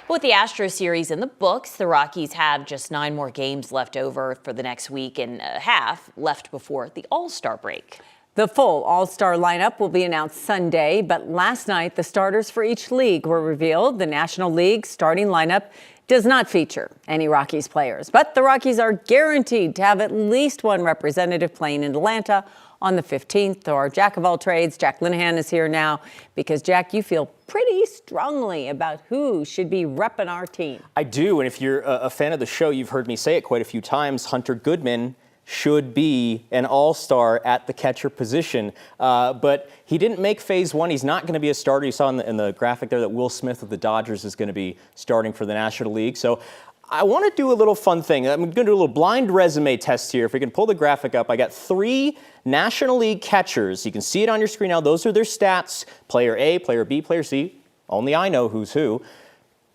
With the Astro series in the books, the Rockies have just 9 more games left over for the next week and a half left before the All Star break. The full All-Star lineup will be announced Sunday, but last night the starters for each league were revealed. The National League starting lineup does not feature any Rockies players, but the Rockies are guaranteed to have at least one representative playing in Atlanta on the 15th. Our Jack of all trades, Jack Linnehan, is here now because, Jack, you feel pretty strongly about who should be repping our team. I do, and if you're a fan of the show, you've heard me say it quite a few times. Hunter Goodman should be an all-star at the catcher position, but he didn't make phase 1. He's not going to be a starter. You saw in the graphic there that Will Smith of the Dodgers is going to be starting for the National League. So I want to do a little fun thing. I'm going to do a little blind resume test here. If we can pull the graphic up, I got 3 National League catchers. You can see it on your screen now. Those are their stats. Player A, player B, player C. Only I know who's who.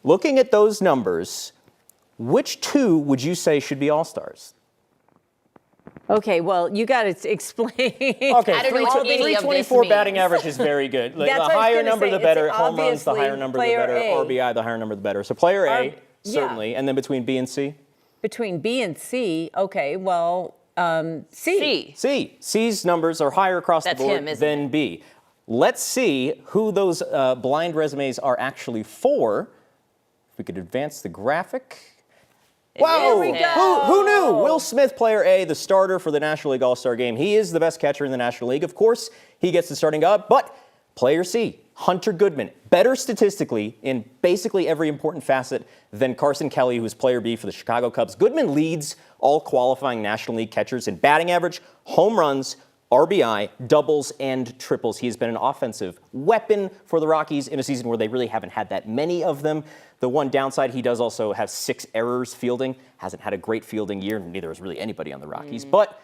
Looking at those numbers, which 2 would you say should be all-stars? Okay, well, you got to explain. Okay, 324 batting average is very good. Like, the higher number, the better. Home runs, the higher number, the better. RBI, the higher number, the better. So player A, certainly. And then between B and C? Between B and C, okay, well, C. C's numbers are higher across the board than B. Let's see who those blind resumes are actually for. If we could advance the graphic. Wow! Who knew? Will Smith, player A, the starter for the National League All-Star game. He is the best catcher in the National League. Of course, he gets the starting job, but player C, Hunter Goodman, better statistically in basically every important facet than Carson Kelly, who is player B for the Chicago Cubs. Goodman leads all qualifying National League catchers in batting average, home runs, RBI, doubles, and triples. He has been an offensive weapon for the Rockies in a season where they really haven't had that many of them. The one downside, he does also have 6 errors fielding. Hasn't had a great fielding year, neither has really anybody on the Rockies. But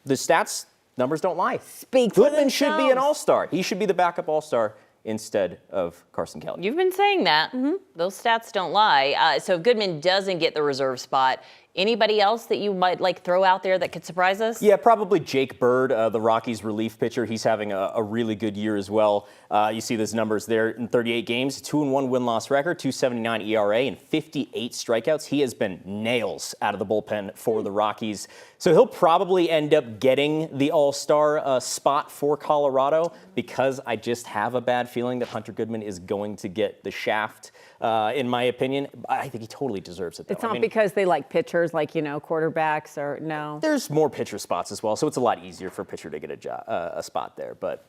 the stats, numbers don't lie. Goodman should be an all-star. He should be the backup all-star instead of Carson Kelly. You've been saying that. Those stats don't lie. So if Goodman doesn't get the reserve spot, anybody else that you might throw out there that could surprise us? Yeah, probably Jake Bird, the Rockies relief pitcher. He's having a really good year as well. You see those numbers there in 38 games, 2-1 win-loss record, 2.79 ERA, and 58 strikeouts. He has been nails out of the bullpen for the Rockies. So he'll probably end up getting the all-star spot for Colorado because I just have a bad feeling that Hunter Goodman is going to get the shaft, in my opinion. I think he totally deserves it, though. It's not because they like pitchers, quarterbacks, or no? There's more pitcher spots as well, so it's a lot easier for a pitcher to get a spot there. But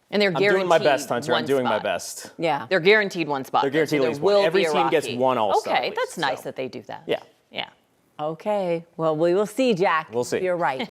and they're guaranteed I'm doing my best, Hunter. I'm doing spot. my best. Yeah. They're guaranteed one spot. They're guaranteed so at least one. Every team gets one all-star. Okay, that's nice that they do that. Yeah. Yeah. Okay, well, we will see, Jack. We'll see. You're right.